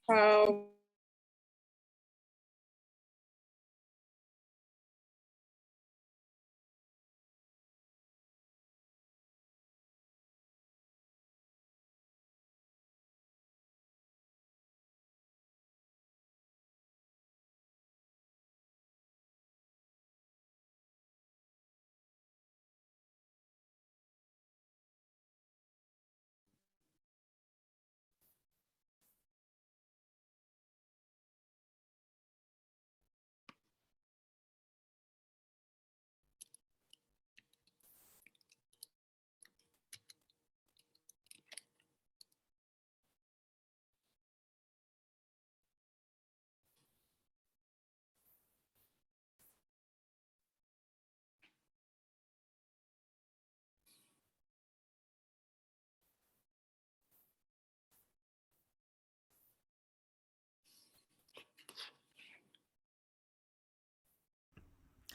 how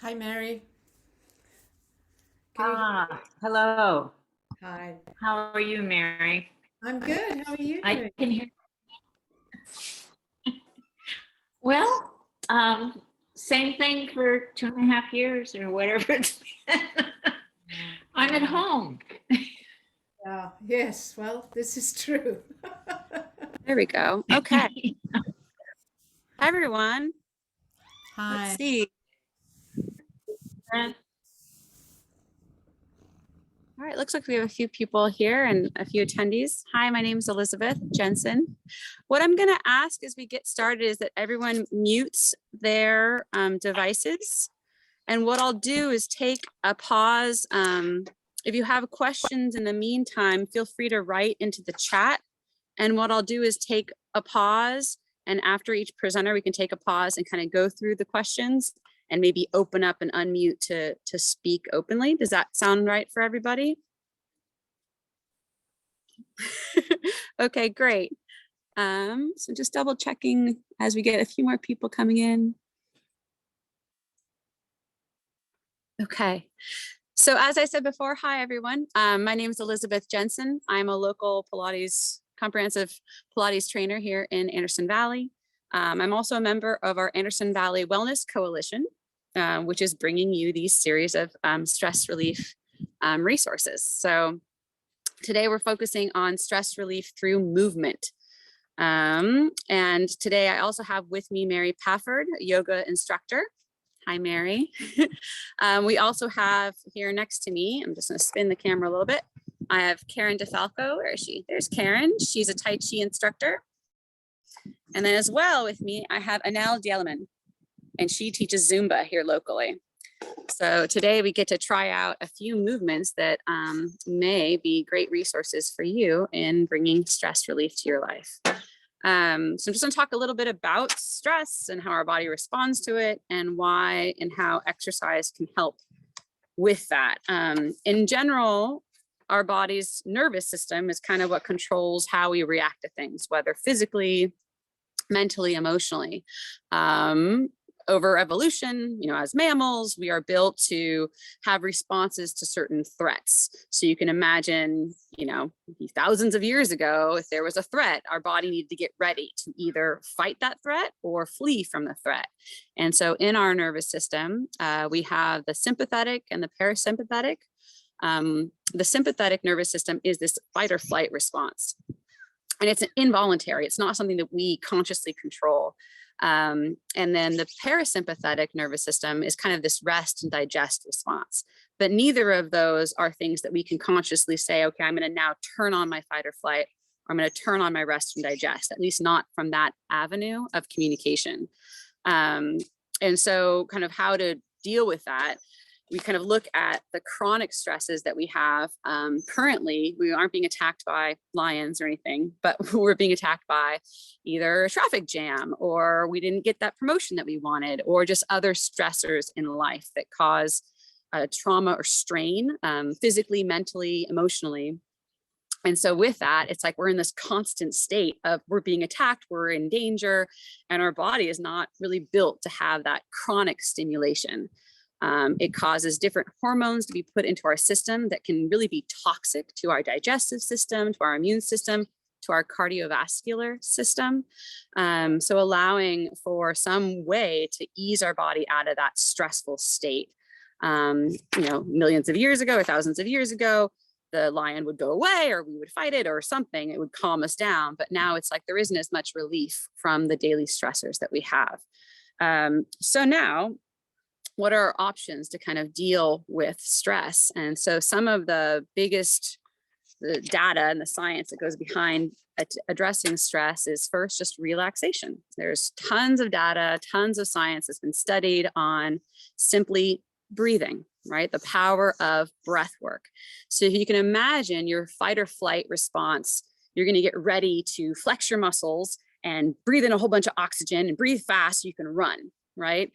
Hi, Mary. Can you Hello. Hi. How are you, Mary? I'm good. How are you I doing? can hear. Well, same thing for 2.5 years or whatever it's been. I'm at home. Yeah, yes, well, this is true. There we go. Okay. Hi, everyone. Hi. Let's see. All right, looks like we have a few people here and a few attendees. Hi, my name is Elizabeth Jensen. What I'm going to ask as we get started is that everyone mutes their devices. And what I'll do is take a pause. If you have questions in the meantime, feel free to write into the chat. And what I'll do is take a pause, and after each presenter, we can take a pause and kind of go through the questions and maybe open up and unmute to speak openly. Does that sound right for everybody? Okay, great. So just double checking as we get a few more people coming in. Okay. So as I said before, hi everyone. My name is Elizabeth Jensen. I'm a local Pilates, comprehensive Pilates trainer here in Anderson Valley. I'm also a member of our Anderson Valley Wellness Coalition, which is bringing you these series of stress relief resources. So today we're focusing on stress relief through movement. And today I also have with me Mary Paffard, yoga instructor. Hi, Mary. We also have here next to me, I'm just going to spin the camera a little bit. I have Karin DeFalco. Where is she? There's Karin. She's a Tai Chi instructor. And then as well with me, I have Annel Deilman, and she teaches Zumba here locally. So today we get to try out a few movements that may be great resources for you in bringing stress relief to your life. So I'm just going to talk a little bit about stress and how our body responds to it and why and how exercise can help with that. In general, our body's nervous system is kind of what controls how we react to things, whether physically, mentally, emotionally. Over evolution, as mammals, we are built to have responses to certain threats. So you can imagine, thousands of years ago, if there was a threat, our body needed to get ready to either fight that threat or flee from the threat. And so in our nervous system, we have the sympathetic and the parasympathetic. The sympathetic nervous system is this fight or flight response. And it's involuntary. It's not something that we consciously control. And then the parasympathetic nervous system is kind of this rest and digest response. But neither of those are things that we can consciously say, okay, I'm going to now turn on my fight or flight, or I'm going to turn on my rest and digest, at least not from that avenue of communication. And so kind of how to deal with that, we kind of look at the chronic stresses that we have. Currently, we aren't being attacked by lions or anything, but we're being attacked by either a traffic jam, or we didn't get that promotion that we wanted, or just other stressors in life that cause trauma or strain, physically, mentally, emotionally. And so with that, it's like we're in this constant state of we're being attacked, we're in danger, and our body is not really built to have that chronic stimulation. It causes different hormones to be put into our system that can really be toxic to our digestive system, to our immune system, to our cardiovascular system. So allowing for some way to ease our body out of that stressful state. Millions of years ago or thousands of years ago, the lion would go away or we would fight it or something, it would calm us down. But now it's like there isn't as much relief from the daily stressors that we have. So now, what are our options to kind of deal with stress? And so some of the biggest data and the science that goes behind addressing stress is first just relaxation. There's tons of data, tons of science that's been studied on simply breathing, right? The power of breath work. So if you can imagine your fight or flight response, you're going to get ready to flex your muscles and breathe in a whole bunch of oxygen and breathe fast so you can run, right?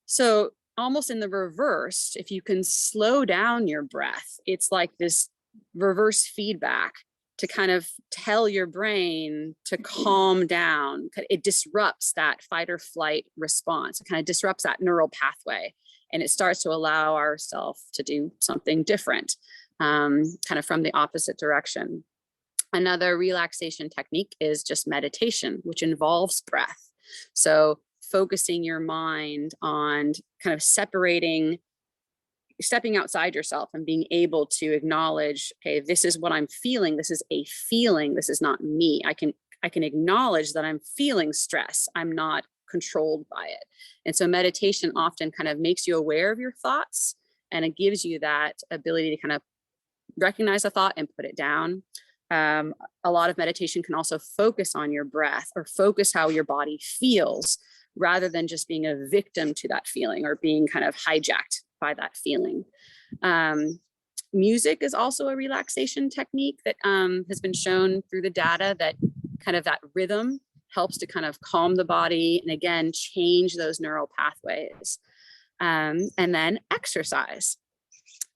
So almost in the reverse, if you can slow down your breath, it's like this reverse feedback to kind of tell your brain to calm down. It disrupts that fight or flight response. It kind of disrupts that neural pathway, and it starts to allow ourselves to do something different, kind of from the opposite direction. Another relaxation technique is just meditation, which involves breath. So focusing your mind on kind of stepping outside yourself and being able to acknowledge, okay, this is what I'm feeling. This is a feeling. This is not me. I can acknowledge that I'm feeling stress. I'm not controlled by it. And so meditation often kind of makes you aware of your thoughts, and it gives you that ability to kind of recognize a thought and put it down. A lot of meditation can also focus on your breath or focus how your body feels, rather than just being a victim to that feeling or being kind of hijacked by that feeling. Music is also a relaxation technique that has been shown through the data that kind of that rhythm helps to kind of calm the body and again, change those neural pathways. And then exercise.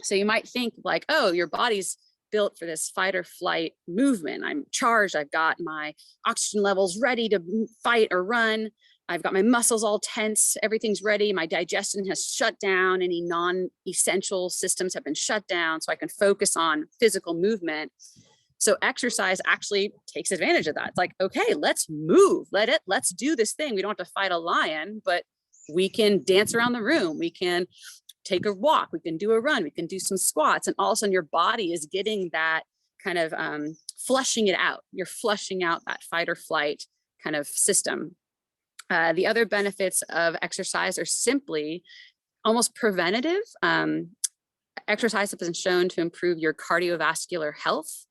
So you might think like, oh, your body's built for this fight or flight movement. I'm charged. I've got my oxygen levels ready to fight or run. I've got my muscles all tense. Everything's ready. My digestion has shut down. Any non-essential systems have been shut down, so I can focus on physical movement. So exercise actually takes advantage of that. It's like, okay, let's move. Let's do this thing. We don't have to fight a lion, but we can dance around the room. We can take a walk. We can do a run. We can do some squats. And all of a sudden your body is getting that kind of flushing it out. You're flushing out that fight or flight kind of system. The other benefits of exercise are simply almost preventative. Exercise has been shown to improve your cardiovascular health.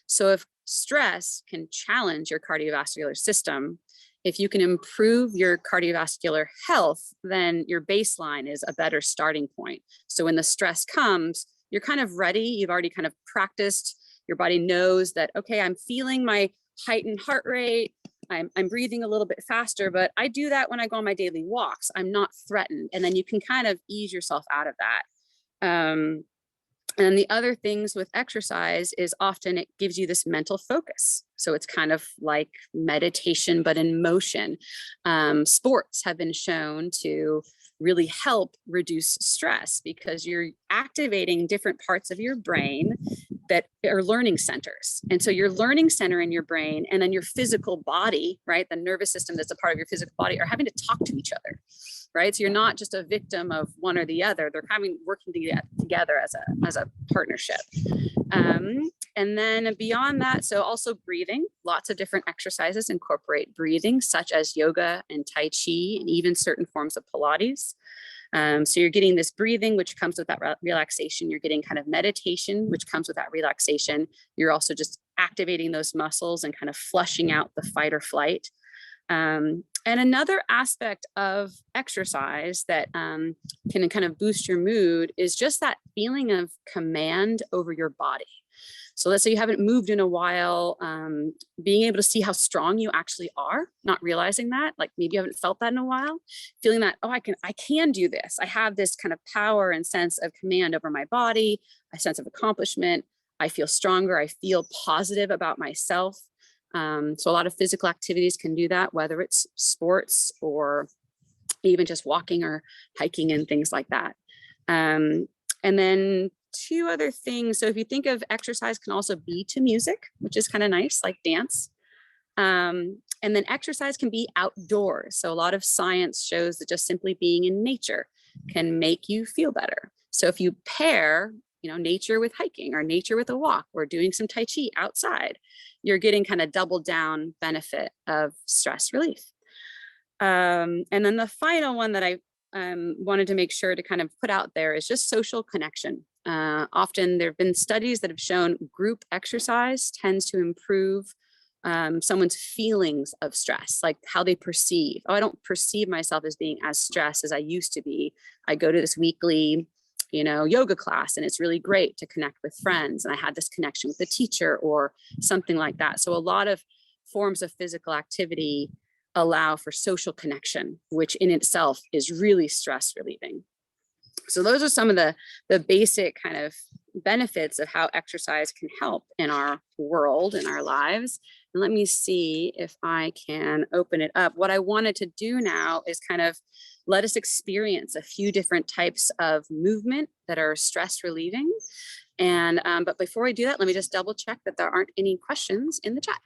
So if stress can challenge your cardiovascular system, if you can improve your cardiovascular health, then your baseline is a better starting point. So when the stress comes, you're kind of ready. You've already kind of practiced. Your body knows that, okay, I'm feeling my heightened heart rate. I'm breathing a little bit faster, but I do that when I go on my daily walks. I'm not threatened. And then you can kind of ease yourself out of that. And the other things with exercise is often it gives you this mental focus. So it's kind of like meditation, but in motion. Sports have been shown to really help reduce stress because you're activating different parts of your brain that are learning centers. And so your learning center in your brain and then your physical body, right? The nervous system that's a part of your physical body are having to talk to each other, right? So you're not just a victim of one or the other. They're working together as a partnership. And then beyond that, so also breathing, lots of different exercises incorporate breathing, such as yoga and Tai Chi, and even certain forms of Pilates. So you're getting this breathing, which comes with that relaxation. You're getting kind of meditation, which comes with that relaxation. You're also just activating those muscles and kind of flushing out the fight or flight. And another aspect of exercise that can kind of boost your mood is just that feeling of command over your body. So let's say you haven't moved in a while, being able to see how strong you actually are, not realizing that, like maybe you haven't felt that in a while, feeling that, oh, I can do this. I have this kind of power and sense of command over my body, a sense of accomplishment. I feel stronger. I feel positive about myself. So a lot of physical activities can do that, whether it's sports or even just walking or hiking and things like that. And then two other things. So if you think of exercise can also be to music, which is kind of nice, like dance. And then exercise can be outdoors. So a lot of science shows that just simply being in nature can make you feel better. So if you pair, nature with hiking or nature with a walk or doing some Tai Chi outside, you're getting kind of double down benefit of stress relief. And then the final one that I wanted to make sure to kind of put out there is just social connection. Often there have been studies that have shown group exercise tends to improve someone's feelings of stress, like how they perceive. Oh, I don't perceive myself as being as stressed as I used to be. I go to this weekly, yoga class, and it's really great to connect with friends. And I had this connection with a teacher or something like that. So a lot of forms of physical activity allow for social connection, which in itself is really stress relieving. So those are some of the basic kind of benefits of how exercise can help in our world, in our lives. And let me see if I can open it up. What I wanted to do now is kind of let us experience a few different types of movement that are stress relieving. And but before I do that, let me just double check that there aren't any questions in the chat.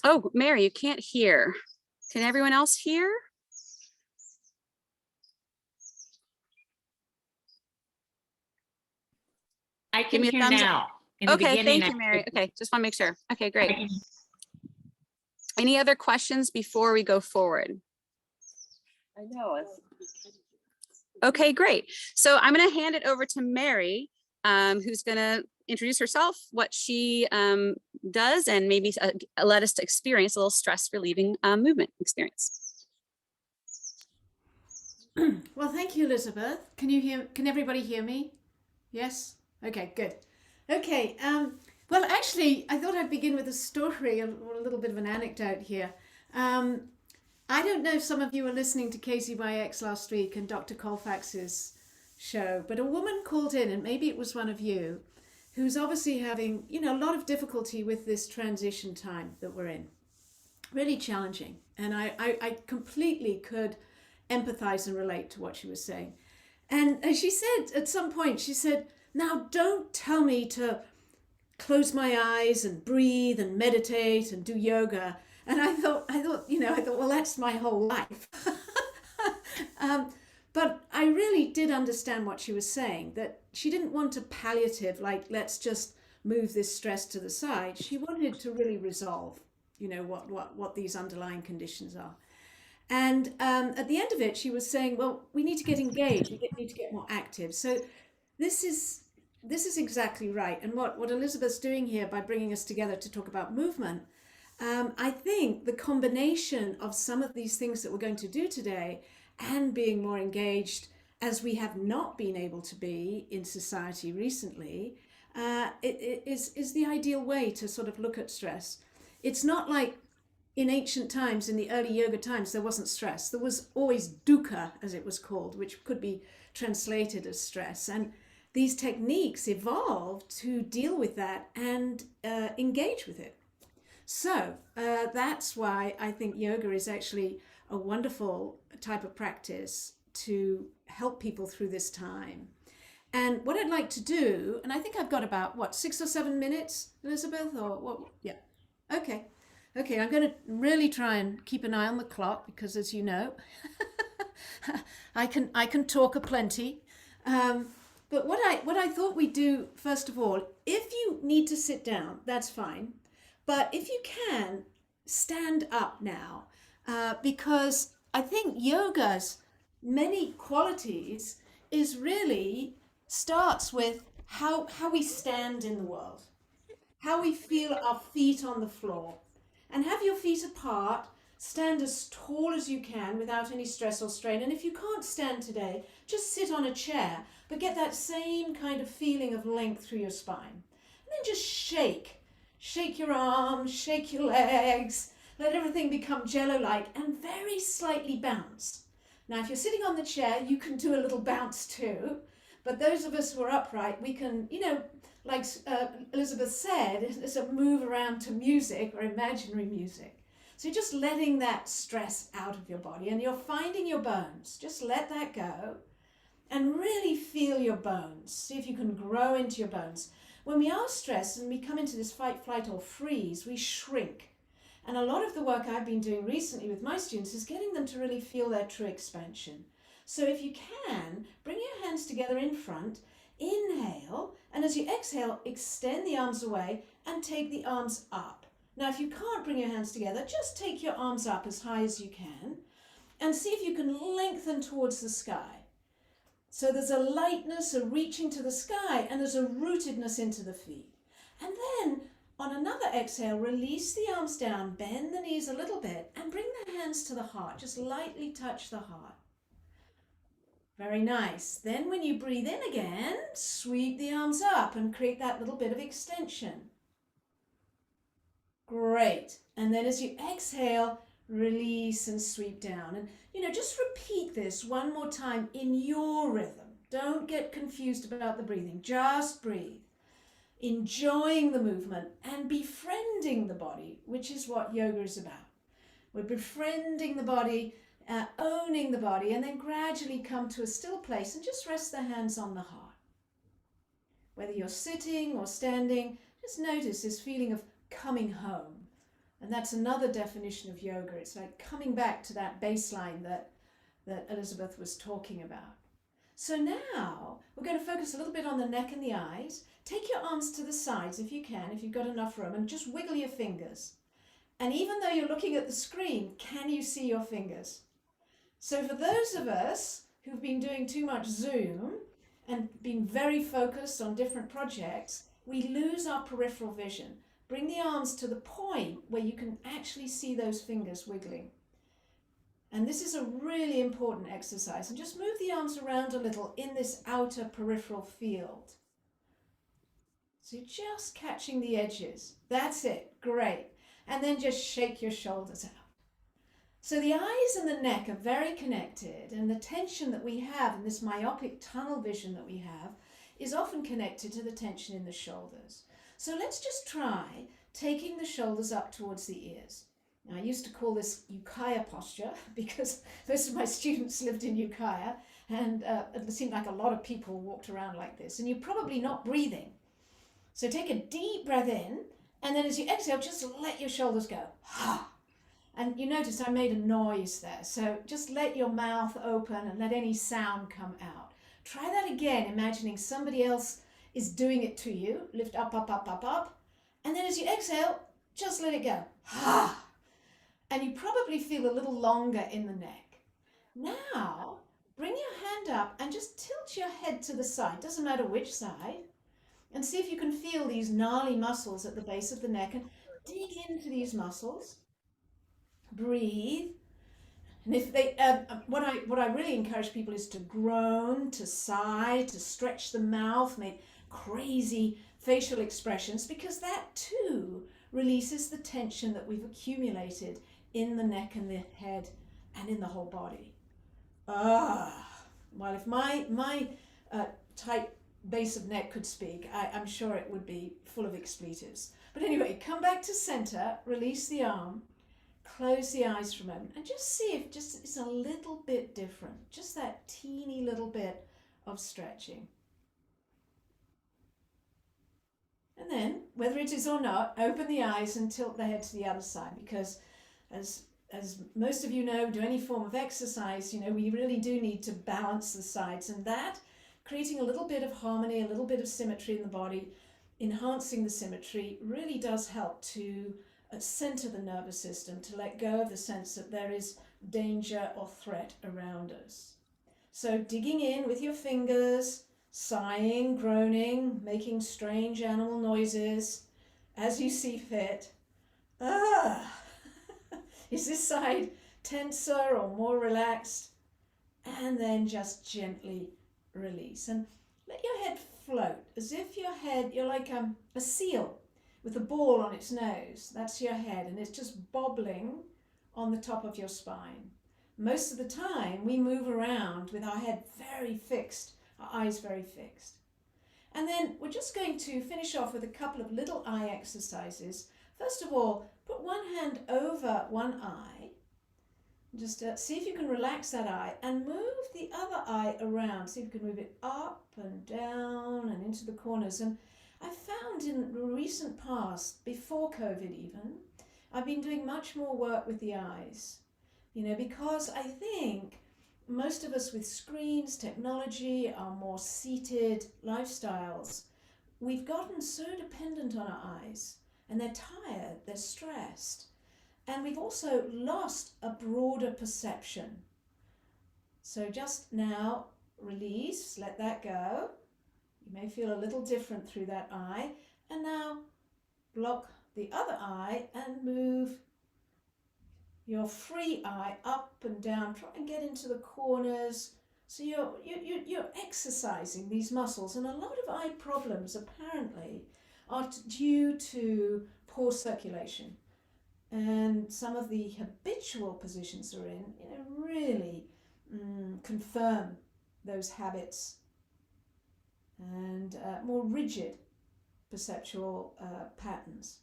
Oh, Mary, you can't hear. Can everyone else hear? I can Give me a hear thumbs up. now. In the Okay, beginning, thank you, Mary. Okay, just want to make sure. Okay, I great. can- Any other questions before we go forward? I know. Okay, great. So I'm going to hand it over to Mary, who's going to introduce herself, what she does, and maybe let us to experience a little stress relieving movement experience. Well, thank you, Elizabeth. Can everybody hear me? Yes? Okay, good. Okay, well, actually, I thought I'd begin with a story or a little bit of an anecdote here. I don't know if some of you were listening to KZYX last week and Dr. Colfax's show, but a woman called in, and maybe it was one of you, who's obviously having, a lot of difficulty with this transition time that we're in. Really challenging. And I completely could empathize and relate to what she was saying. And as she said, at some point, she said, now don't tell me to close my eyes and breathe and meditate and do yoga. And I thought, well, that's my whole life. But I really did understand what she was saying, that she didn't want a palliative, like, let's just move this stress to the side. She wanted to really resolve, what these underlying conditions are. And at the end of it, she was saying, well, we need to get engaged. We need to get more active. So this is exactly right. And what Elizabeth's doing here by bringing us together to talk about movement, I think the combination of some of these things that we're going to do today and being more engaged as we have not been able to be in society recently, it is the ideal way to sort of look at stress. It's not like in ancient times, in the early yoga times, there wasn't stress. There was always dukkha, as it was called, which could be translated as stress. And these techniques evolved to deal with that and engage with it. So that's why I think yoga is actually a wonderful type of practice to help people through this time. And what I'd like to do, and I think I've got about, 6 or 7 minutes, Elizabeth, or what? Yeah. Okay, I'm going to really try and keep an eye on the clock because, as you know, I can talk aplenty. But what I thought we'd do, first of all, if you need to sit down, that's fine. But if you can, stand up now, because I think yoga's many qualities starts with how we stand in the world, how we feel our feet on the floor. And have your feet apart, stand as tall as you can without any stress or strain. And if you can't stand today, just sit on a chair, but get that same kind of feeling of length through your spine. And then just shake. Shake your arms, shake your legs, let everything become jello-like and very slightly bounce. Now, if you're sitting on the chair, you can do a little bounce too. But those of us who are upright, we can, like Elizabeth said, it's a move around to music or imaginary music. So you're just letting that stress out of your body and you're finding your bones. Just let that go. And really feel your bones. See if you can grow into your bones. When we are stressed and we come into this fight, flight, or freeze, we shrink. And a lot of the work I've been doing recently with my students is getting them to really feel their true expansion. So if you can, bring your hands together in front, inhale, and as you exhale, extend the arms away and take the arms up. Now, if you can't bring your hands together, just take your arms up as high as you can and see if you can lengthen towards the sky. So there's a lightness, a reaching to the sky, and there's a rootedness into the feet. And then on another exhale, release the arms down, bend the knees a little bit, and bring the hands to the heart. Just lightly touch the heart. Very nice. Then when you breathe in again, sweep the arms up and create that little bit of extension. Great. And then as you exhale, release and sweep down. And, just repeat this one more time in your rhythm. Don't get confused about the breathing. Just breathe. Enjoying the movement and befriending the body, which is what yoga is about. We're befriending the body, owning the body, and then gradually come to a still place and just rest the hands on the heart. Whether you're sitting or standing, just notice this feeling of coming home. And that's another definition of yoga. It's like coming back to that baseline that Elizabeth was talking about. So now we're going to focus a little bit on the neck and the eyes. Take your arms to the sides if you can, if you've got enough room, and just wiggle your fingers. And even though you're looking at the screen, can you see your fingers? So for those of us who've been doing too much Zoom and been very focused on different projects, we lose our peripheral vision. Bring the arms to the point where you can actually see those fingers wiggling. And this is a really important exercise. And just move the arms around a little in this outer peripheral field. So you're just catching the edges. That's it. Great. And then just shake your shoulders out. So the eyes and the neck are very connected, and the tension that we have in this myopic tunnel vision that we have is often connected to the tension in the shoulders. So let's just try taking the shoulders up towards the ears. Now, I used to call this Ukiah posture because most of my students lived in Ukiah, and it seemed like a lot of people walked around like this, and you're probably not breathing. So take a deep breath in, and then as you exhale, just let your shoulders go. And you notice I made a noise there, so just let your mouth open and let any sound come out. Try that again, imagining somebody else is doing it to you. Lift up, up, up, up, up. And then as you exhale, just let it go. And you probably feel a little longer in the neck. Now, bring your hand up and just tilt your head to the side. Doesn't matter which side. And see if you can feel these gnarly muscles at the base of the neck and dig into these muscles. Breathe. And if they, what I really encourage people is to groan, to sigh, to stretch the mouth, make crazy facial expressions, because that too releases the tension that we've accumulated in the neck and the head and in the whole body. Well, if my tight base of neck could speak, I'm sure it would be full of expletives. But anyway, come back to center, release the arm, close the eyes for a moment, and just see if it's a little bit different. Just that teeny little bit of stretching. And then, whether it is or not, open the eyes and tilt the head to the other side, because as most of you know, do any form of exercise, we really do need to balance the sides, and that, creating a little bit of harmony, a little bit of symmetry in the body, enhancing the symmetry, really does help to center the nervous system, to let go of the sense that there is danger or threat around us. So digging in with your fingers, sighing, groaning, making strange animal noises as you see fit. Is this side tenser or more relaxed? And then just gently release. And let your head float as if you're like a seal with a ball on its nose. That's your head, and it's just bobbling on the top of your spine. Most of the time, we move around with our head very fixed, our eyes very fixed. And then we're just going to finish off with a couple of little eye exercises. First of all, put one hand over one eye. Just see if you can relax that eye and move the other eye around. See if you can move it up and down and into the corners. And I found in the recent past, before COVID even, I've been doing much more work with the eyes, because I think most of us with screens, technology, our more seated lifestyles, we've gotten so dependent on our eyes, and they're tired, they're stressed, and we've also lost a broader perception. So just now, release, let that go. You may feel a little different through that eye, and now block the other eye and move your free eye up and down. Try and get into the corners. So you're exercising these muscles, and a lot of eye problems apparently are due to poor circulation, and some of the habitual positions we're in, really confirm those habits and more rigid perceptual patterns.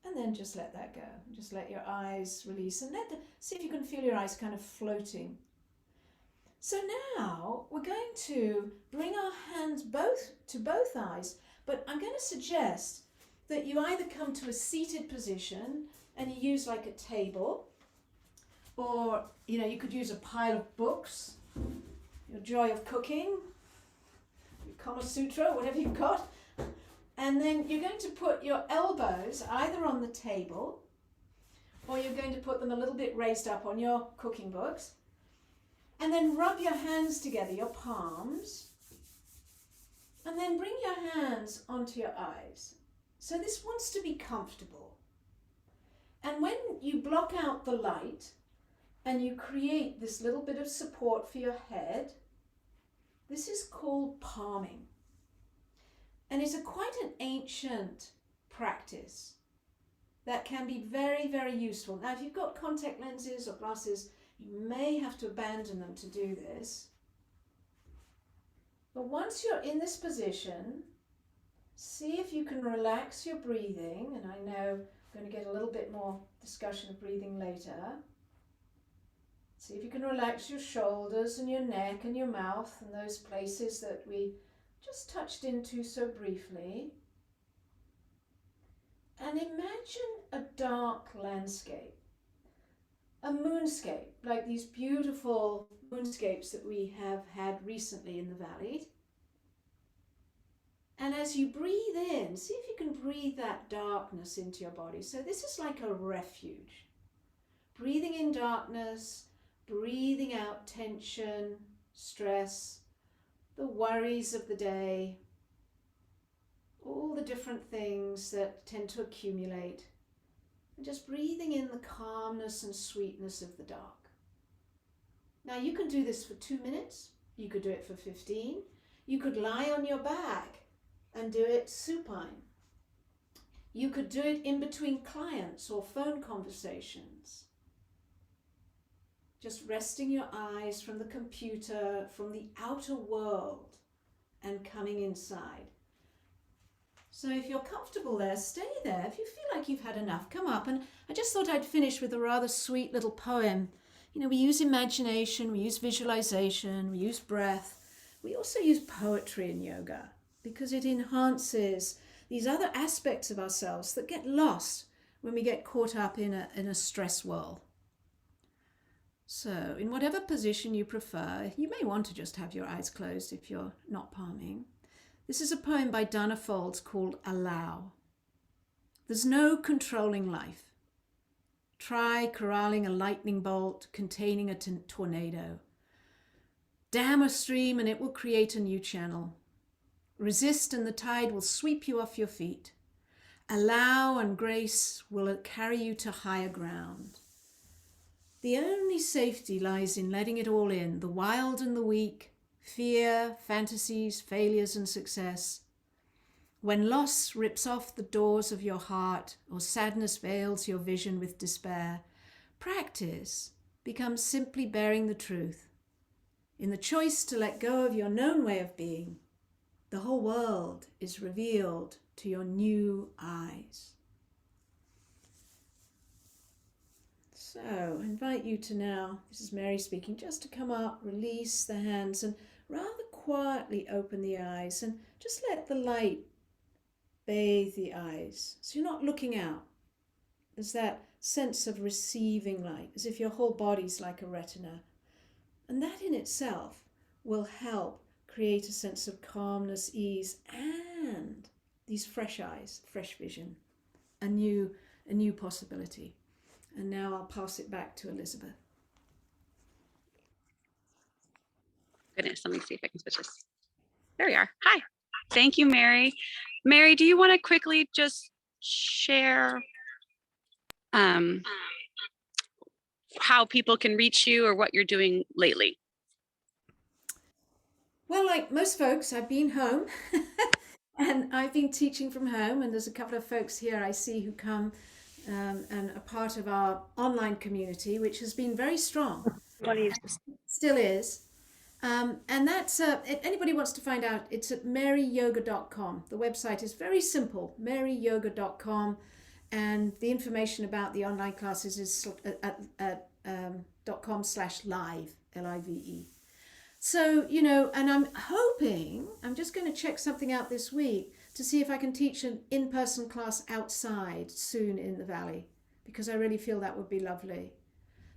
And then just let that go. Just let your eyes release, and see if you can feel your eyes kind of floating. So now we're going to bring our hands to both eyes, but I'm going to suggest that you either come to a seated position and you use like a table, or you could use a pile of books, your joy of cooking, your Kama Sutra, whatever you've got. And then you're going to put your elbows either on the table, or you're going to put them a little bit raised up on your cooking books. And then rub your hands together, your palms. And then bring your hands onto your eyes. So this wants to be comfortable. And when you block out the light and you create this little bit of support for your head, this is called palming. And it's quite an ancient practice that can be very, very useful. Now, if you've got contact lenses or glasses, you may have to abandon them to do this. But once you're in this position, see if you can relax your breathing. And I know I'm going to get a little bit more discussion of breathing later. See if you can relax your shoulders and your neck and your mouth and those places that we just touched into so briefly. And imagine a dark landscape, a moonscape, like these beautiful moonscapes that we have had recently in the valley. And as you breathe in, see if you can breathe that darkness into your body. So this is like a refuge. Breathing in darkness, breathing out tension, stress, the worries of the day, all the different things that tend to accumulate, and just breathing in the calmness and sweetness of the dark. Now you can do this for 2 minutes, you could do it for 15, you could lie on your back and do it supine. You could do it in between clients or phone conversations. Just resting your eyes from the computer, from the outer world, and coming inside. So if you're comfortable there, stay there. If you feel like you've had enough, come up. And I just thought I'd finish with a rather sweet little poem. We use imagination, we use visualization, we use breath. We also use poetry in yoga because it enhances these other aspects of ourselves that get lost when we get caught up in a stress world. So in whatever position you prefer, you may want to just have your eyes closed if you're not palming. This is a poem by Dana Folds called Allow. There's no controlling life. Try corralling a lightning bolt containing a tornado. Dam a stream and it will create a new channel. Resist and the tide will sweep you off your feet. Allow and grace will carry you to higher ground. The only safety lies in letting it all in, the wild and the weak, fear, fantasies, failures and success. When loss rips off the doors of your heart or sadness veils your vision with despair, practice becomes simply bearing the truth. In the choice to let go of your known way of being, the whole world is revealed to your new eyes. So I invite you to now, this is Mary speaking, just to come up, release the hands and rather quietly open the eyes and just let the light bathe the eyes. So you're not looking out. There's that sense of receiving light, as if your whole body's like a retina. And that in itself will help create a sense of calmness, ease, and these fresh eyes, fresh vision, a new possibility. And now I'll pass it back to Elizabeth. Goodness, let me see if I can switch this. There we are. Hi. Thank you, Mary. Mary, do you want to quickly just share how people can reach you or what you're doing lately? Well, like most folks, I've been home and I've been teaching from home, and there's a couple of folks here I see who come and are part of our online community, which has been very strong. Still is. And that's, if anybody wants to find out, it's at maryyoga.com. The website is very simple, maryyoga.com. And the information about the online classes is at .com/live, Live. So, you know, and I'm just going to check something out this week to see if I can teach an in-person class outside soon in the Valley, because I really feel that would be lovely.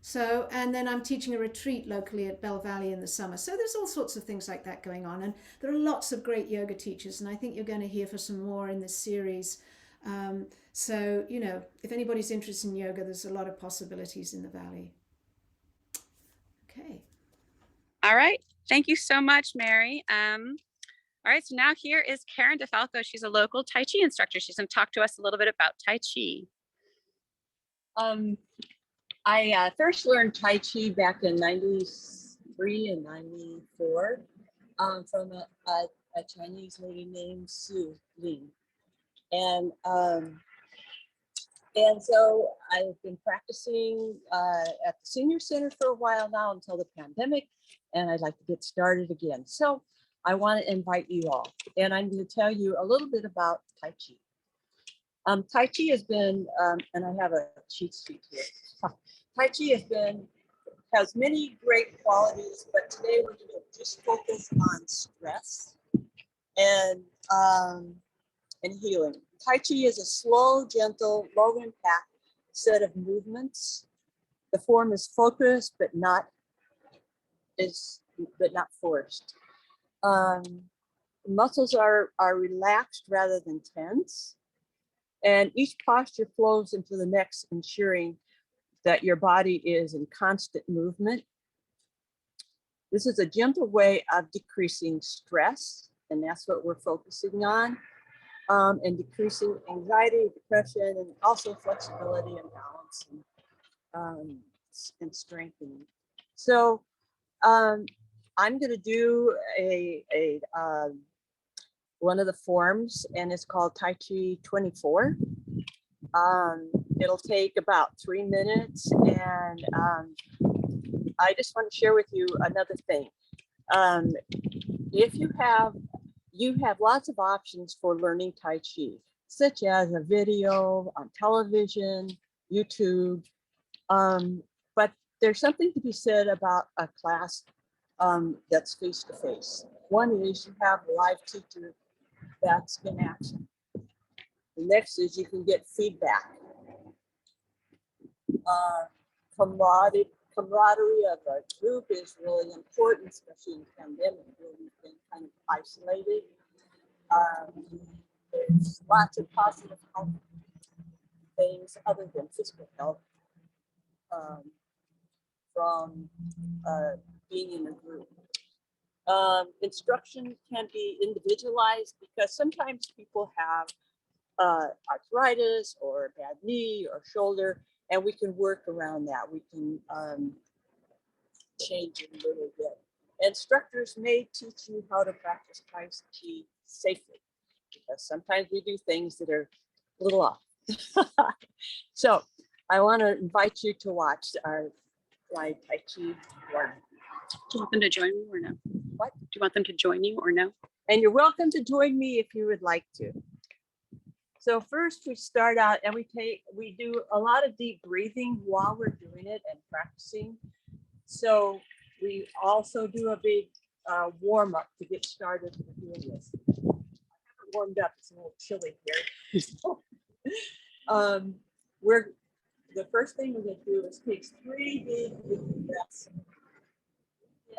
So, and then I'm teaching a retreat locally at Bell Valley in the summer. So there's all sorts of things like that going on. And there are lots of great yoga teachers, and I think you're going to hear for some more in this series. So, you know, if anybody's interested in yoga, there's a lot of possibilities in the Valley. Okay. All right. Thank you so much, Mary. All right. So now here is Karin DeFalco. She's a local Tai Chi instructor. She's going to talk to us a little bit about Tai Chi. I first learned Tai Chi back in 93 and 94 from a Chinese lady named Su Ling. And so I've been practicing at the senior center for a while now until the pandemic, and I'd like to get started again. So I want to invite you all, and I'm going to tell you a little bit about Tai Chi. Tai Chi has been, and I have a cheat sheet here. Tai Chi has many great qualities, but today we're going to just focus on stress and healing. Tai Chi is a slow, gentle, low impact set of movements. The form is focused, but not forced. Muscles are relaxed rather than tense, and each posture flows into the next, ensuring that your body is in constant movement. This is a gentle way of decreasing stress, and that's what we're focusing on. And decreasing anxiety, depression, and also flexibility and balance and strengthening. So I'm going to do one of the forms, and it's called Tai Chi 24. It'll take about 3 minutes, and I just want to share with you another thing. If you have lots of options for learning Tai Chi, such as a video on television, YouTube, but there's something to be said about a class that's face-to-face. One is you have a live teacher that's in action. The next is you can get feedback. Camaraderie of a group is really important, especially in the pandemic where we've been kind of isolated. There's lots of positive health things other than physical health from being in a group. Instruction can be individualized because sometimes people have arthritis or a bad knee or shoulder, and we can work around that. We can change it a little bit. Instructors may teach you how to practice Tai Chi safely, because sometimes we do things that are a little off. So I want to invite you to watch our live Tai Chi learn. Do you want them to join me or no? What? Do you want them to join you or no? And you're welcome to join me if you would like to. So first we start out and we do a lot of deep breathing while we're doing it and practicing. So we also do a big warm up to get started with doing this. I haven't warmed up, it's a little chilly here. The first thing we're gonna do is take 3 big breaths. In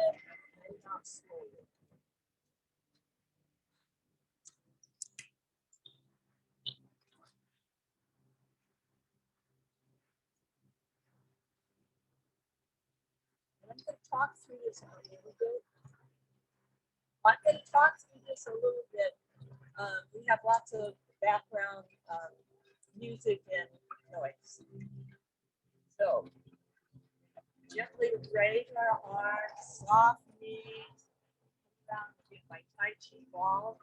and out slowly. I'm going to talk through this a little bit. I'm going to talk through this a little bit. We have lots of background music and noise. So gently raise our arms, softly down to get my Tai Chi ball.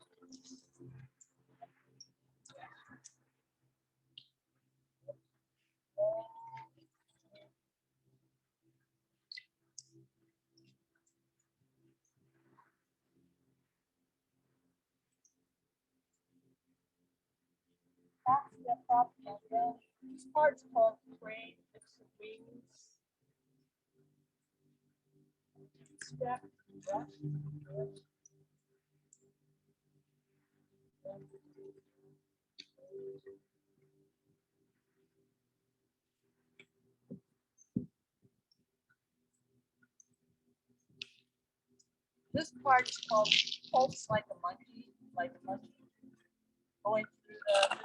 Step up and then this part's called crane. It's the wings. Step, brush, good. This part is called pulse like a monkey, going through the.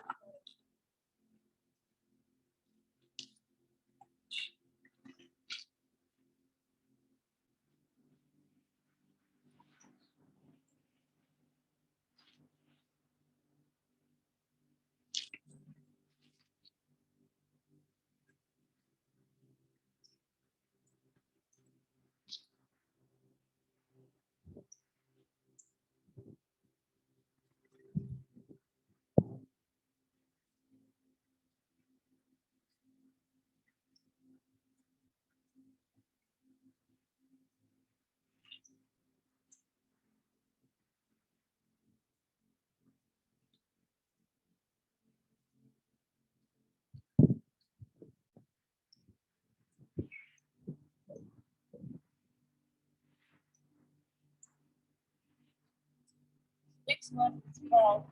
Next one is called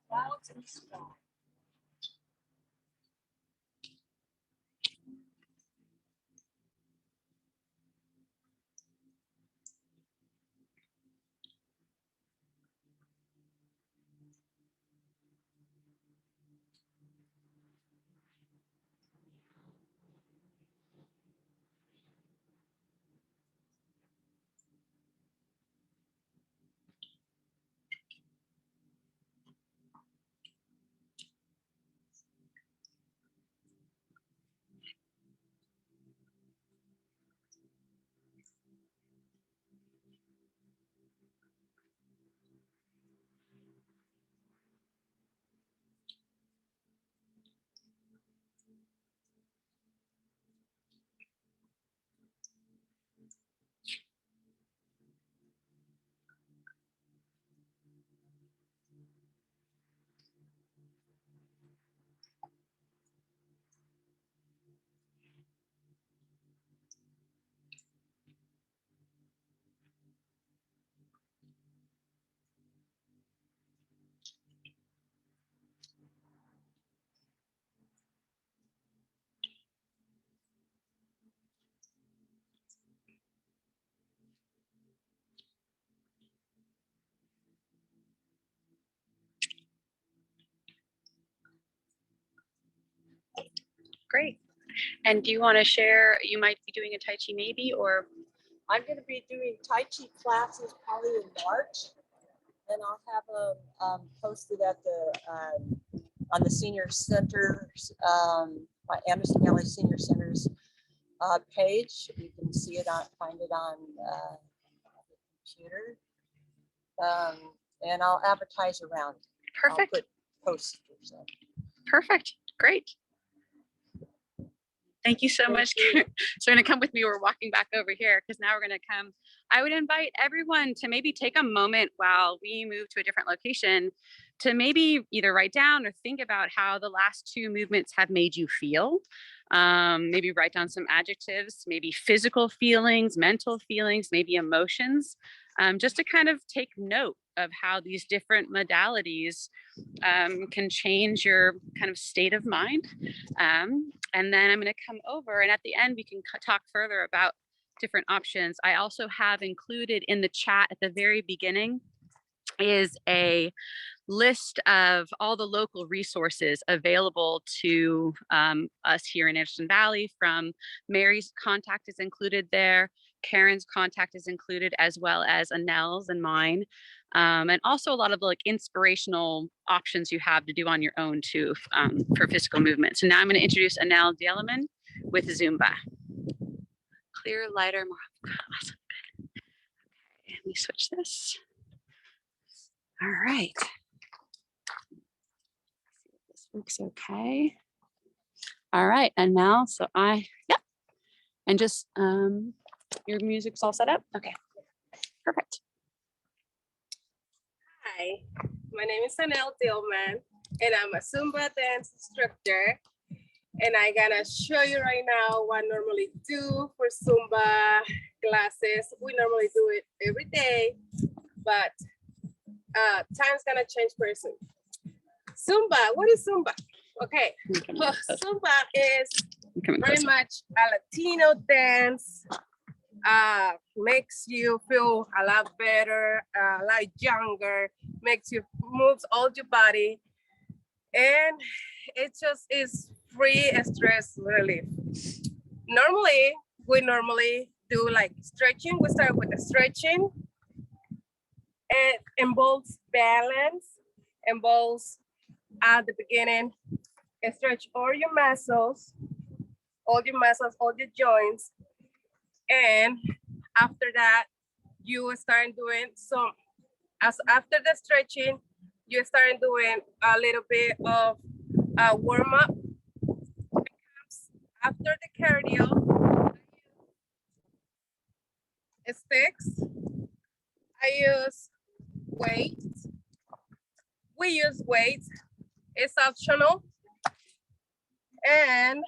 clouds and sky. Great. And do you want to share, you might be doing a Tai Chi maybe, or? I'm going to be doing Tai Chi classes probably in March, and I'll have them posted at the on the senior centers, my Anderson Valley Senior Centers page. You can see it on, find it on the computer, and I'll advertise around. Perfect. I'll put posters up. Perfect. Great. Thank you so much. So you're going to come with me. We're walking back over here because now we're going to come. I would invite everyone to maybe take a moment while we move to a different location to maybe either write down or think about how the last two movements have made you feel. Maybe write down some adjectives, maybe physical feelings, mental feelings, maybe emotions, just to kind of take note of how these different modalities can change your kind of state of mind. And then I'm going to come over, and at the end we can talk further about different options. I also have included in the chat at the very beginning is a list of all the local resources available to us here in Anderson Valley. From Mary's contact is included there, Karin's contact is included, as well as Annel's and mine, and also a lot of like inspirational options you have to do on your own too, for physical movement. So now I'm going to introduce Annel Deilman with Zumba. Clear, lighter, more. Awesome. Okay, let me switch this. All right. This works okay. All right, and now, so yep. And just, your music's all set up? Okay, perfect. Hi, my name is Annel Deilman, and I'm a Zumba dance instructor. And I'm gonna show you right now what I normally do for Zumba classes. We normally do it every day, but time's gonna change very soon. Zumba, what is Zumba? Okay, well, Zumba is very much a Latino dance. Makes you feel a lot better, a lot younger, makes you moves all your body, and it just is free stress relief. We normally do like stretching. We start with the stretching. It involves balance, involves at the beginning, stretch all your muscles, all your joints. And after that, you start doing some, after the stretching, you start doing a little bit of warm up. After the cardio, sticks, I use weights. We use weights, it's optional. And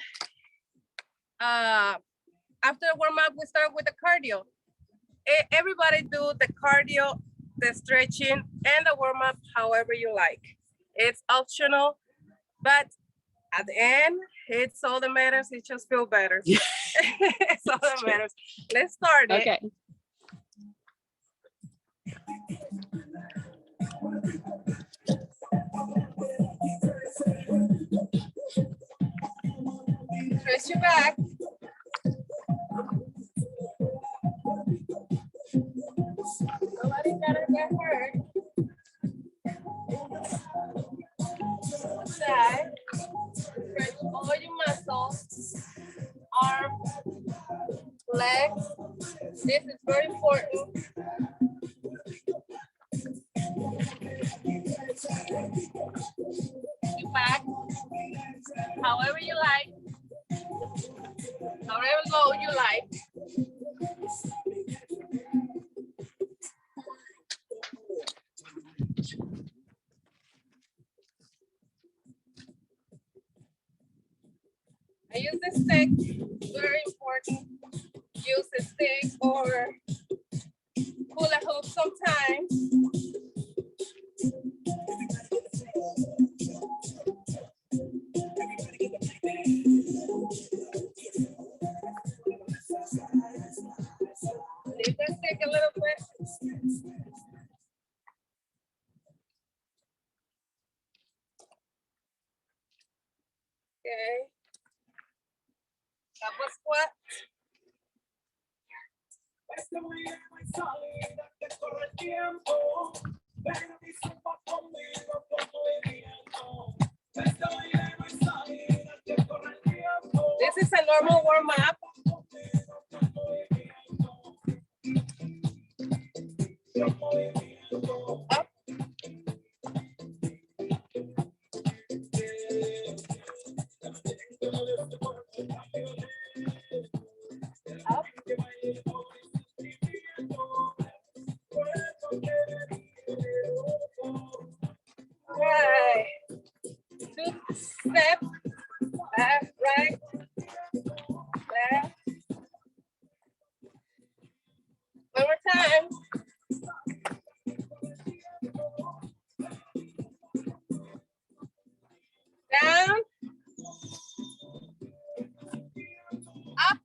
after warm up, we start with the cardio. Everybody do the cardio, the stretching, and the warm up however you like. It's optional, but at the end, it's all that matters. It just feel better. It's all that matters. Let's start it. Okay. Stretch your back. Nobody gotta get hurt. Side. Stretch all your muscles. Arm, legs. This is very important. Your back. However you like. However low you like. I use the stick, very important. Use the stick or hula hoop sometimes. Leave the stick a little bit. Okay. Double squat. This is a normal warm up. Up. Up. Left, left, right, left. One more time. Down. Up.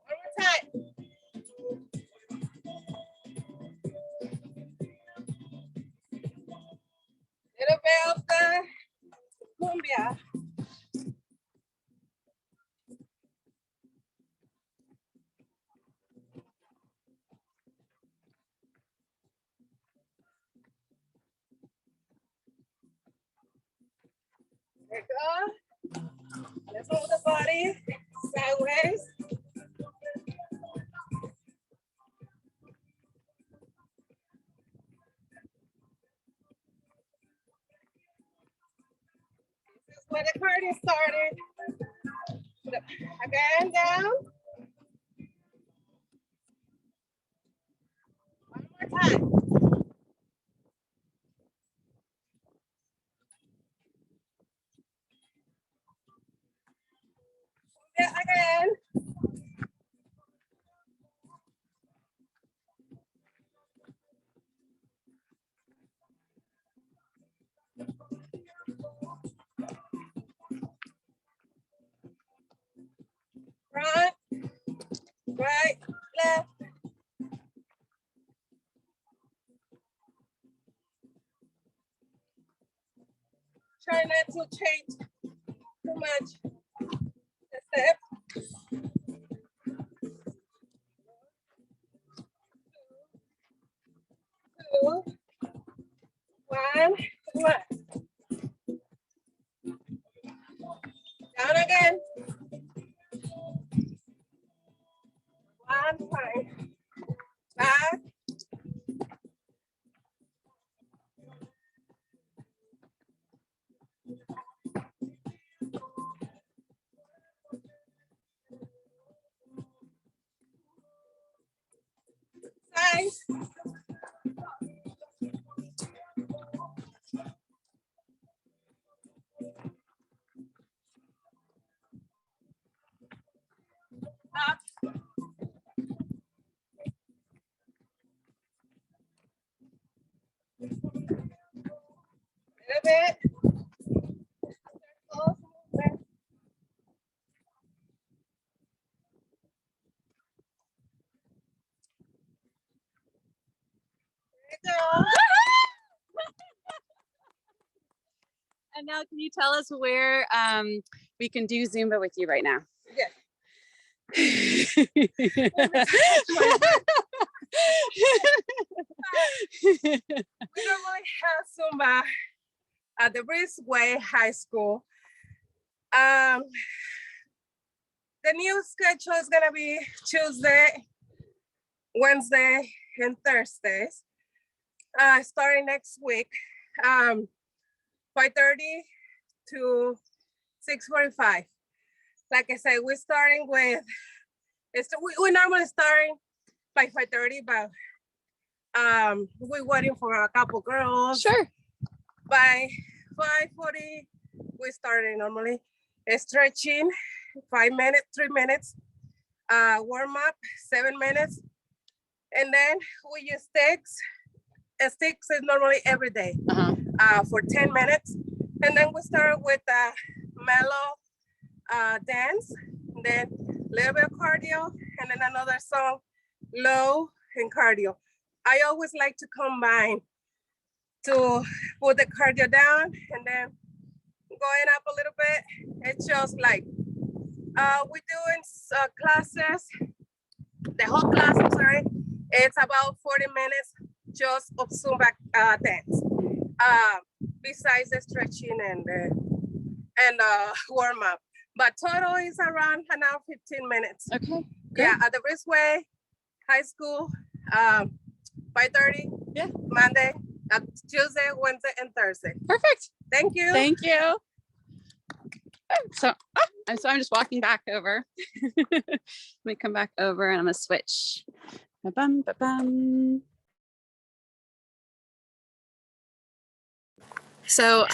One more time. Little bit of the cumbia. There we go. Let's hold the body sideways. This is where the cardio started. Again, down. One more time. Yeah, again. Front, right, left. Try not to change too much. The step. 2, 1, 1. Down again. 1 time. Back. Side. Up. Little bit. Circle. There you go. And now, can you tell us where we can do Zumba with you right now? Yes. We normally have Zumba at the Breezeway High School. The new schedule is gonna be Tuesday, Wednesday, and Thursdays. Starting next week, 5:30 to 6:45. Like I said, we're starting with, we normally starting by 5:30, but we're waiting for a couple girls. Sure. By 5:40, we started normally. Stretching, 5 minutes, 3 minutes. Warm up, 7 minutes. And then we use sticks. And sticks is normally every day for 10 minutes. And then we start with a mellow dance, then a little bit of cardio, and then another song, low and cardio. I always like to combine to put the cardio down and then going up a little bit. It's just like we're doing classes, the whole class, I'm sorry, it's about 40 minutes just of Zumba dance. Besides the stretching and warm up. But total is around an hour, 15 minutes. Okay. Yeah, at the Breezeway High School, 5:30. Yeah. Monday, Tuesday, Wednesday, and Thursday. Perfect. Thank you. Thank you. So I'm just walking back over. Let me come back over and I'm gonna switch. Ba-bum, ba-bum. So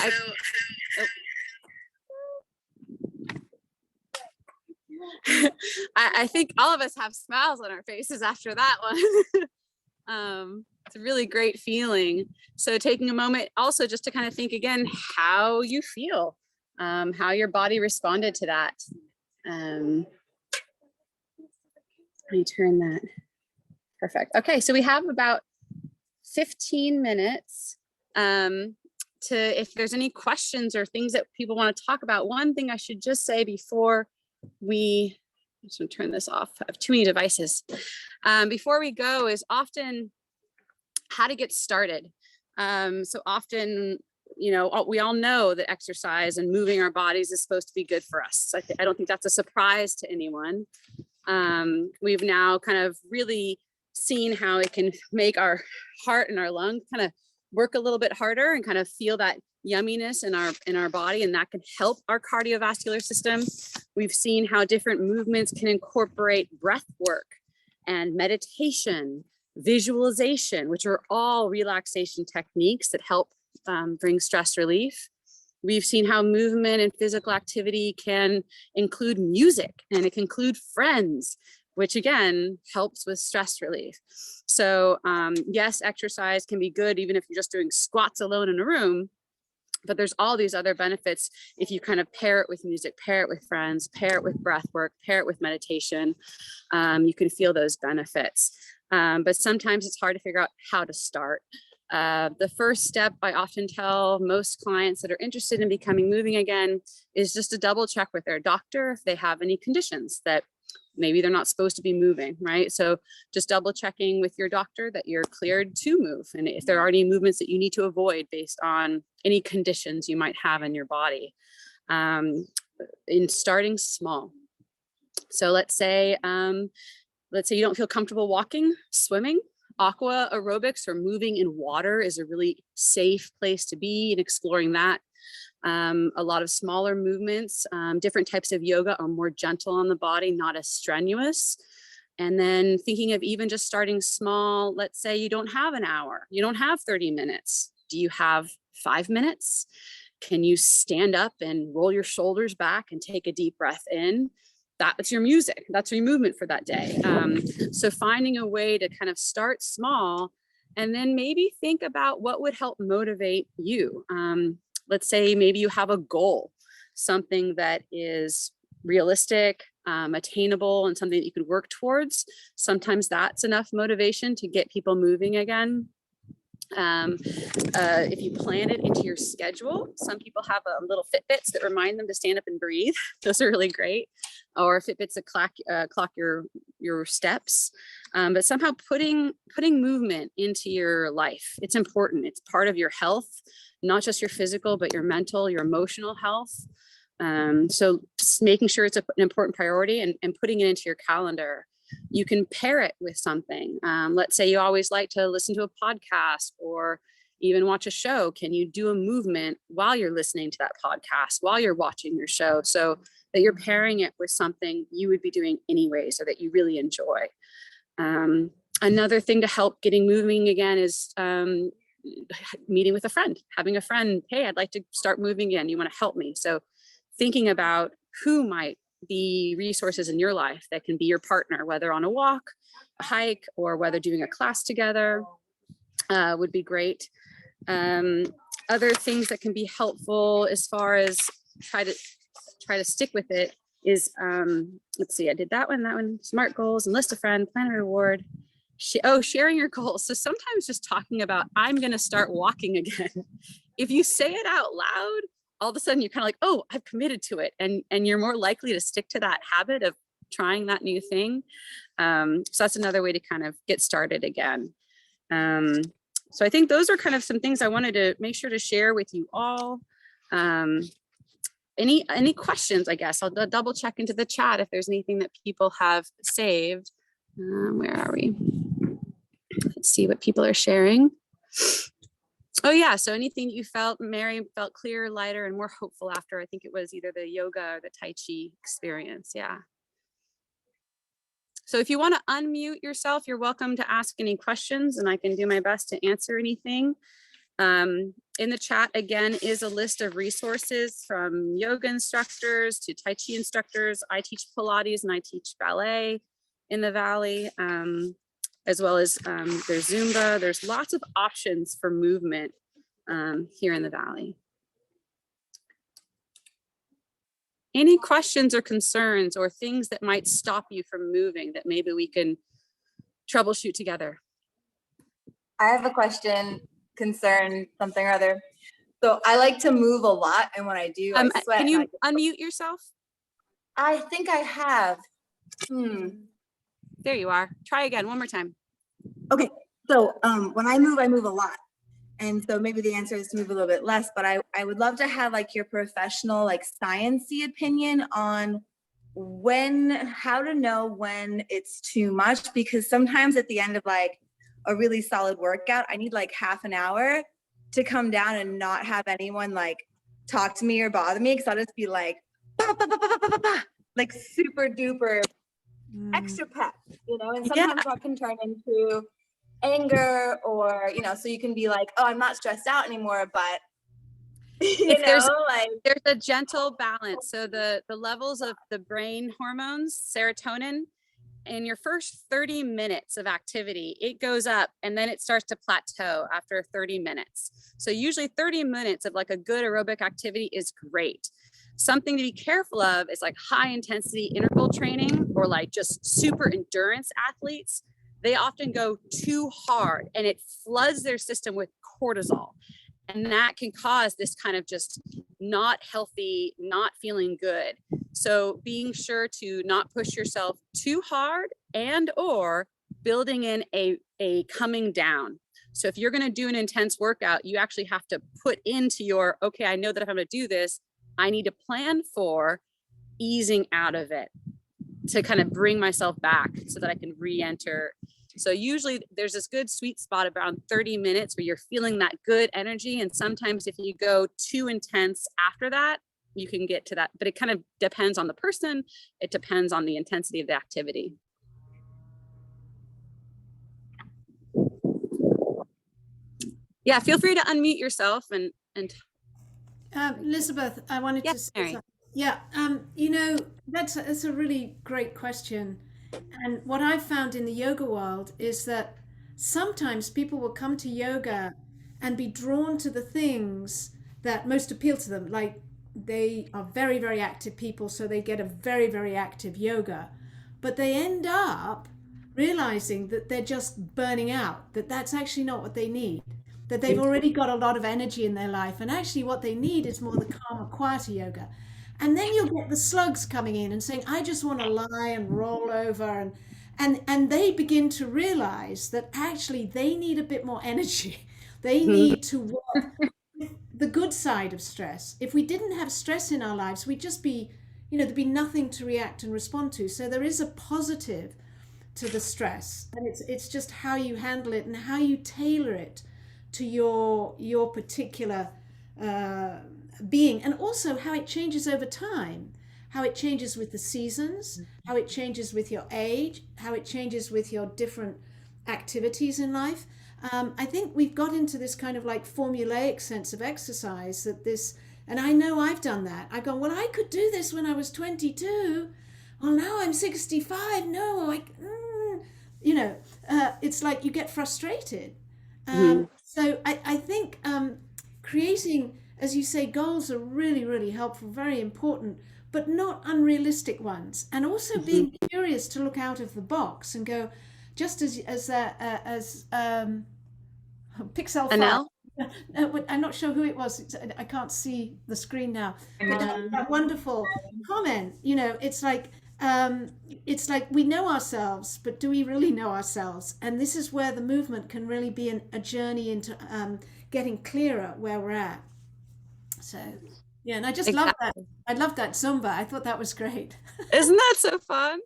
I think all of us have smiles on our faces after that one. It's a really great feeling. So taking a moment also just to kind of think again, how you feel, how your body responded to that. Let me turn that. Perfect. Okay, so we have about 15 minutes if there's any questions or things that people want to talk about. One thing I should just say before I'm just gonna turn this off. I have too many devices. Before we go is often how to get started. So often, you know, we all know that exercise and moving our bodies is supposed to be good for us. I don't think that's a surprise to anyone. We've now kind of really seen how it can make our heart and our lungs kind of work a little bit harder and kind of feel that yumminess in our body, and that can help our cardiovascular system. We've seen how different movements can incorporate breath work and meditation, visualization, which are all relaxation techniques that help bring stress relief. We've seen how movement and physical activity can include music, and it can include friends, which again helps with stress relief. So yes, exercise can be good even if you're just doing squats alone in a room, but there's all these other benefits if you kind of pair it with music, pair it with friends, pair it with breath work, pair it with meditation. You can feel those benefits. But sometimes it's hard to figure out how to start. The first step I often tell most clients that are interested in becoming moving again is just to double check with their doctor if they have any conditions that maybe they're not supposed to be moving, right? So just double checking with your doctor that you're cleared to move, and if there are any movements that you need to avoid based on any conditions you might have in your body. In starting small. So let's say you don't feel comfortable walking, swimming. Aqua aerobics or moving in water is a really safe place to be, and exploring that. A lot of smaller movements, different types of yoga are more gentle on the body, not as strenuous. And then thinking of even just starting small, let's say you don't have an hour, you don't have 30 minutes. Do you have 5 minutes? Can you stand up and roll your shoulders back and take a deep breath in? That's your music, that's your movement for that day. So finding a way to kind of start small and then maybe think about what would help motivate you. Let's say maybe you have a goal, something that is realistic, attainable, and something that you could work towards. Sometimes that's enough motivation to get people moving again. If you plan it into your schedule, some people have little Fitbits that remind them to stand up and breathe. Those are really great. Or Fitbits that clock your steps. But somehow putting movement into your life, it's important. It's part of your health, not just your physical, but your mental, your emotional health. So making sure it's an important priority and putting it into your calendar. You can pair it with something. Let's say you always like to listen to a podcast or even watch a show. Can you do a movement while you're listening to that podcast, while you're watching your show, so that you're pairing it with something you would be doing anyway, so that you really enjoy. Another thing to help getting moving again is meeting with a friend, having a friend, hey, I'd like to start moving again. You want to help me? So thinking about who might be resources in your life that can be your partner, whether on a walk, a hike, or whether doing a class together would be great. Other things that can be helpful as far as try to stick with it is, let's see, I did that one, SMART goals, enlist a friend, plan a reward. Sharing your goals. So sometimes just talking about, I'm going to start walking again. If you say it out loud, all of a sudden you're kind of like, oh, I've committed to it. And you're more likely to stick to that habit of trying that new thing. So that's another way to kind of get started again. So I think those are kind of some things I wanted to make sure to share with you all. Any questions, I guess. I'll double check into the chat if there's anything that people have saved. Where are we? Let's see what people are sharing. Oh yeah, so anything you felt, Mary felt clearer, lighter, and more hopeful after, I think it was either the yoga or the Tai Chi experience, yeah. So if you want to unmute yourself, you're welcome to ask any questions and I can do my best to answer anything. In the chat again is a list of resources from yoga instructors to Tai Chi instructors. I teach Pilates and I teach ballet in the Valley, as well as there's Zumba. There's lots of options for movement here in the Valley. Any questions or concerns or things that might stop you from moving that maybe we can troubleshoot together? I have a question, concern, something or other. So I like to move a lot, and when I do, I sweat. Can you unmute yourself? I think I have. There you are. Try again, one more time. Okay, so when I move a lot. And so maybe the answer is to move a little bit less, but I would love to have like your professional, like sciencey opinion on how to know when it's too much, because sometimes at the end of like a really solid workout, I need like half an hour to come down and not have anyone like talk to me or bother me, because I'll just be like, bah, bah, bah, bah, bah, bah, bah, like super duper extra pep, you know, and sometimes that can turn into anger, or so you can be like, oh, I'm not stressed out anymore, but there's a gentle balance. So the levels of the brain hormones, serotonin, in your first 30 minutes of activity, it goes up and then it starts to plateau after 30 minutes. So usually 30 minutes of like a good aerobic activity is great. Something to be careful of is like high intensity interval training, or like just super endurance athletes. They often go too hard and it floods their system with cortisol. And that can cause this kind of just not healthy, not feeling good. So being sure to not push yourself too hard, and or building in a coming down. So if you're going to do an intense workout, you actually have to put into your, okay, I know that if I'm going to do this, I need to plan for easing out of it to kind of bring myself back so that I can re-enter. So usually there's this good sweet spot around 30 minutes where you're feeling that good energy. And sometimes if you go too intense after that, you can get to that, but it kind of depends on the person. It depends on the intensity of the activity. Yeah, feel free to unmute yourself and Elizabeth, I wanted to say Mary. something. Yeah, that's a really great question. And what I've found in the yoga world is that sometimes people will come to yoga and be drawn to the things that most appeal to them. Like they are very, very active people, so they get a very, very active yoga. But they end up realizing that they're just burning out, that that's actually not what they need, that they've already got a lot of energy in their life. And actually what they need is more the calmer, quieter yoga. And then you'll get the slugs coming in and saying, I just want to lie and roll over. And they begin to realize that actually they need a bit more energy. They need to work the good side of stress. If we didn't have stress in our lives, we'd just be, there'd be nothing to react and respond to. So there is a positive to the stress. And it's just how you handle it and how you tailor it to your particular being, and also how it changes over time, how it changes with the seasons, how it changes with your age, how it changes with your different activities in life. I think we've got into this kind of like formulaic sense of exercise that and I know I've done that. I go, well, I could do this when I was 22. Well, now I'm 65. No, it's like you get frustrated. So I think creating, as you say, goals are really, really helpful, very important, but not unrealistic ones. And also being curious to look out of the box and go, just as Pixel Annel? I'm not sure who it was. I can't see the screen now. But that wonderful comment. It's like we know ourselves, but do we really know ourselves? And this is where the movement can really be a journey into getting clearer where we're at. So yeah, and I just love that. I love that Zumba. I thought that was great. Isn't that so fun?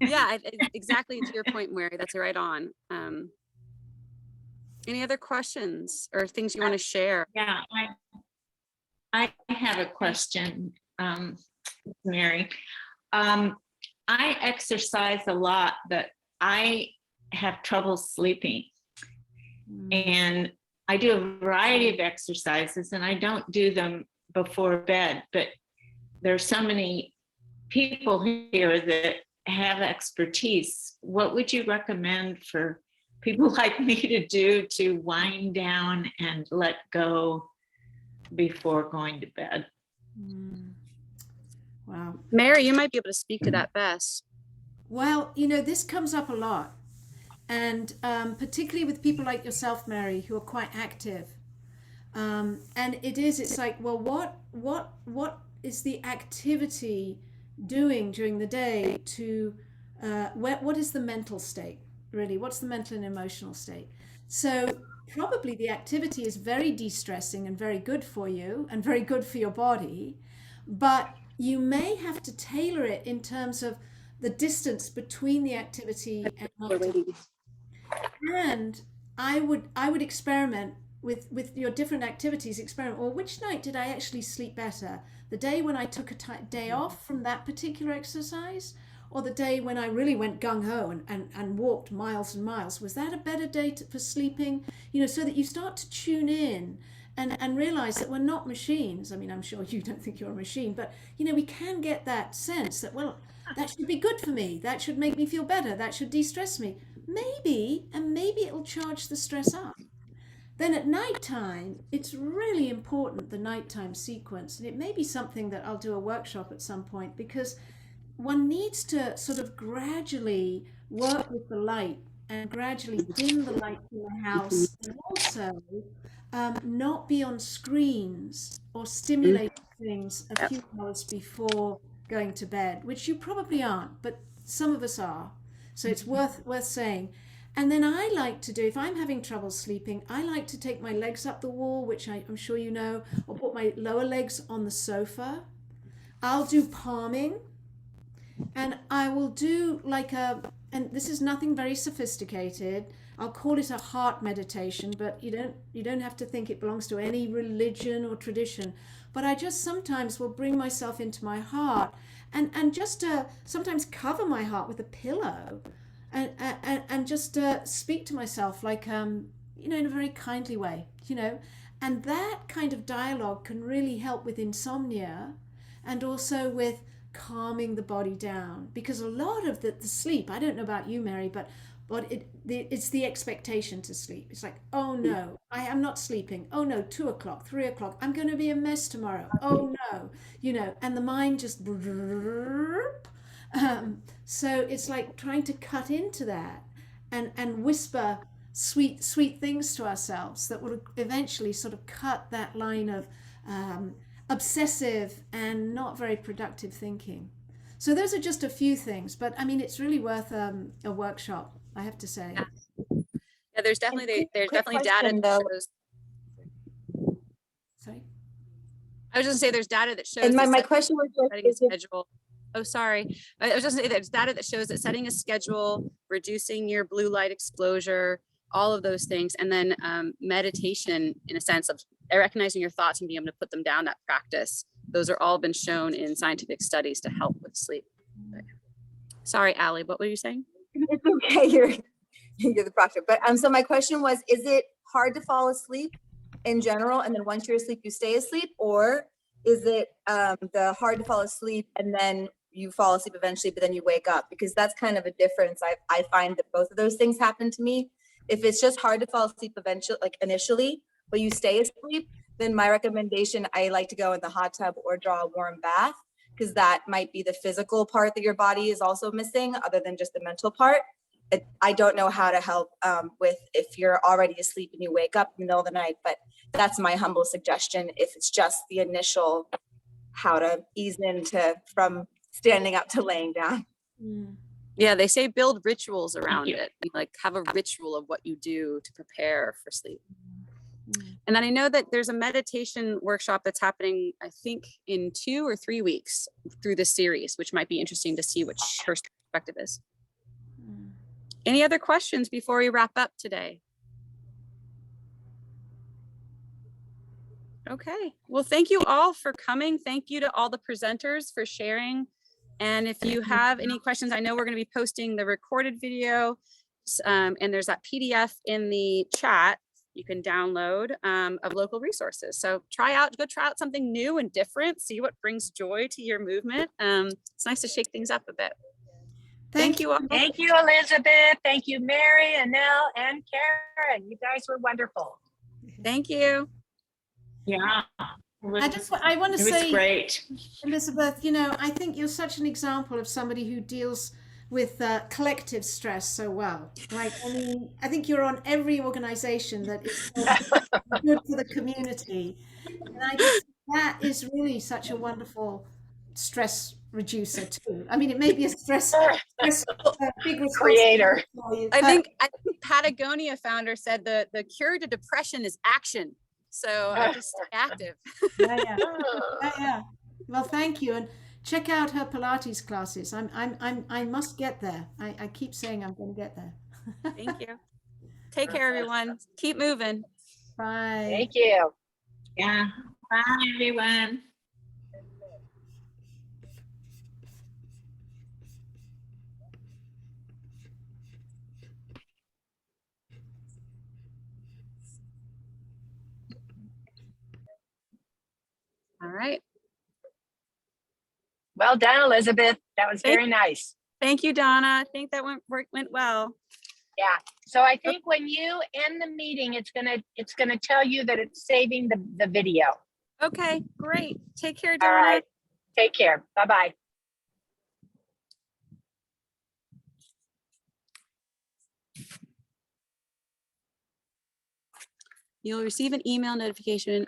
Yeah, exactly to your point, Mary. That's right on. Any other questions or things you want to share? Yeah, I have a question, Mary. I exercise a lot, but I have trouble sleeping. And I do a variety of exercises, and I don't do them before bed, but there's so many people here that have expertise. What would you recommend for people like me to do to wind down and let go before going to bed? Wow. Mary, you might be able to speak to that best. Well, you know, this comes up a lot. And particularly with people like yourself, Mary, who are quite active. And it's like, well, what is the activity doing during the day to, what is the mental state, really? What's the mental and emotional state? So probably the activity is very de-stressing and very good for you and very good for your body, but you may have to tailor it in terms of the distance between the activity and nighttime. And I would experiment with your different activities. Experiment, or which night did I actually sleep better? The day when I took a day off from that particular exercise, or the day when I really went gung-ho and walked miles and miles? Was that a better day for sleeping? You know, so that you start to tune in and realize that we're not machines. I mean, I'm sure you don't think you're a machine, but you know, we can get that sense that, well, that should be good for me. That should make me feel better. That should de-stress me. Maybe it'll charge the stress up. Then at nighttime, it's really important, the nighttime sequence. And it may be something that I'll do a workshop at some point, because one needs to sort of gradually work with the light and gradually dim the light in the house, and also not be on screens or stimulate things a few hours before going to bed, which you probably aren't, but some of us are. So it's worth saying. And then I like to do, if I'm having trouble sleeping, I like to take my legs up the wall, which I'm sure you know, or put my lower legs on the sofa. I'll do palming, and I will do and this is nothing very sophisticated. I'll call it a heart meditation, but you don't have to think it belongs to any religion or tradition. But I just sometimes will bring myself into my heart and just sometimes cover my heart with a pillow and just speak to myself like, you know, in a very kindly way, you know. And that kind of dialogue can really help with insomnia and also with calming the body down, because a lot of the sleep, I don't know about you, Mary, but it's the expectation to sleep. It's like, oh no, I am not sleeping. Oh no, 2 o'clock, 3 o'clock, I'm going to be a mess tomorrow. Oh no, you know, and the mind just, so it's like trying to cut into that and whisper sweet things to ourselves that would eventually sort of cut that line of obsessive and not very productive thinking. So those are just a few things, but I mean, it's really worth a workshop, I have to say. Yeah, there's definitely Quick data question, that though. shows. Sorry. I was just gonna say there's data that shows And my that question was, setting a is it, schedule. Oh, sorry. I was just gonna say there's data that shows that setting a schedule, reducing your blue light exposure, all of those things, and then meditation, in a sense of recognizing your thoughts and being able to put them down, that practice, those are all been shown in scientific studies to help with sleep. Sorry, Allie, what were you saying? it's okay, you're the proctor. But so my question was, is it hard to fall asleep in general, and then once you're asleep, you stay asleep? Or is it the hard to fall asleep and then you fall asleep eventually, but then you wake up? Because that's kind of a difference. I find that both of those things happen to me. If it's just hard to fall asleep eventually, like initially, but you stay asleep, then my recommendation, I like to go in the hot tub or draw a warm bath, because that might be the physical part that your body is also missing, other than just the mental part. I don't know how to help with if you're already asleep and you wake up in the middle of the night, but that's my humble suggestion. If it's just the initial, how to ease into from standing up to laying down. Yeah, they say build rituals around you. it. Like have a ritual of what you do to prepare for sleep. And then I know that there's a meditation workshop that's happening, I think, in 2 or 3 weeks through this series, which might be interesting to see what her perspective is. Any other questions before we wrap up today? Okay, well, thank you all for coming. Thank you to all the presenters for sharing. And if you have any questions, I know we're going to be posting the recorded video, and there's that PDF in the chat you can download of local resources. So go try out something new and different, see what brings joy to your movement. It's nice to shake things up a bit. Thank you all. Thank you, Elizabeth. Thank you, Mary, Annel, and Karen. You guys were wonderful. Thank you. Yeah. I want to It was say, great. Elizabeth, I think you're such an example of somebody who deals with collective stress so well. Like, I think you're on every organization that is good for the community. And I just, that is really such a wonderful stress reducer too. It may be a big Creator. responsibility for you, I but- think Patagonia founder said the cure to depression is action. So I just stay active. Yeah. Well, thank you, and check out her Pilates classes. I must get there. I keep saying I'm going to get there. Thank you. Take care, everyone. Keep moving. Bye. Thank you. Yeah. Bye, everyone. All right. Well done, Elizabeth. That was very nice. Thank you, Donna. I think that went well. Yeah. So I think when you end the meeting, it's gonna tell you that it's saving the video. Okay, great. Take care, All Donna. right. Take care. Bye-bye. You'll receive an email notification